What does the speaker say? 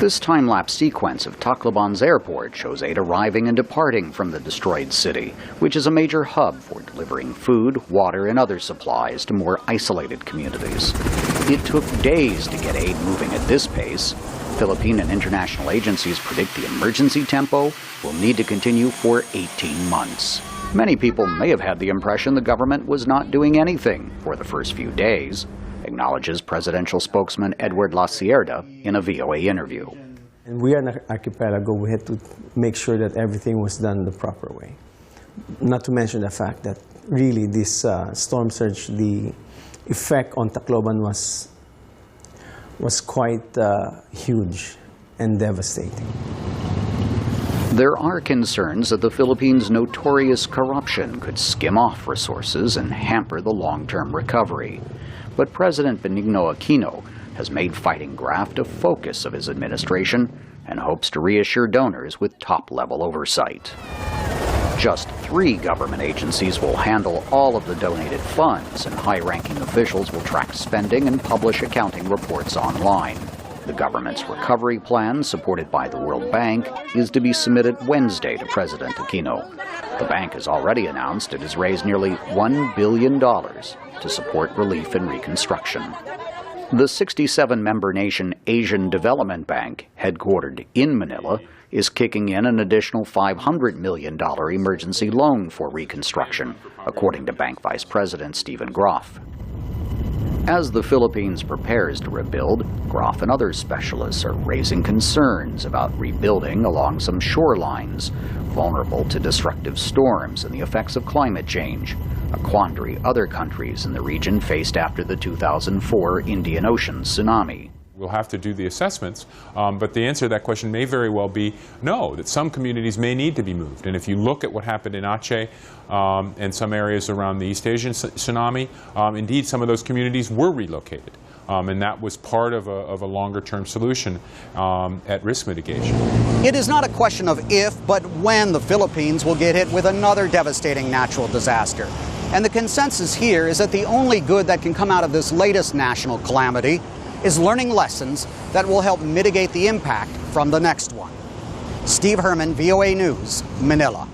This time-lapse sequence of Tacloban's airport shows aid arriving and departing from the destroyed city, which is a major hub for delivering food, water, and other supplies to more isolated communities. It took days to get aid moving at this pace. Philippine and international agencies predict the emergency tempo will need to continue for 18 months. Many people may have had the impression the government was not doing anything for the first few days, acknowledges presidential spokesman Edward La Sierra in a VOA interview. And we are an archipelago. We had to make sure that everything was done the proper way. Not to mention the fact that really this storm surge, the effect on Tacloban was quite huge and devastating. There are concerns that the Philippines' notorious corruption could skim off resources and hamper the long-term recovery. But President Benigno Aquino has made fighting graft a focus of his administration and hopes to reassure donors with top-level oversight. Just 3 government agencies will handle all of the donated funds, and high-ranking officials will track spending and publish accounting reports online. The government's recovery plan, supported by the World Bank, is to be submitted Wednesday to President Aquino. The bank has already announced it has raised nearly $1 billion to support relief and reconstruction. The 67-member nation Asian Development Bank, headquartered in Manila, is kicking in an additional $500 million emergency loan for reconstruction, according to Bank Vice President Stephen Groff. As the Philippines prepares to rebuild, Groff and other specialists are raising concerns about rebuilding along some shorelines, vulnerable to destructive storms and the effects of climate change, a quandary other countries in the region faced after the 2004 Indian Ocean tsunami. We'll have to do the assessments, but the answer to that question may very well be no, that some communities may need to be moved. And if you look at what happened in Aceh and some areas around the East Asian tsunami, indeed some of those communities were relocated. And that was part of a longer-term solution at risk mitigation. It is not a question of if, but when the Philippines will get hit with another devastating natural disaster. And the consensus here is that the only good that can come out of this latest national calamity is learning lessons that will help mitigate the impact from the next one. Steve Herman, VOA News, Manila.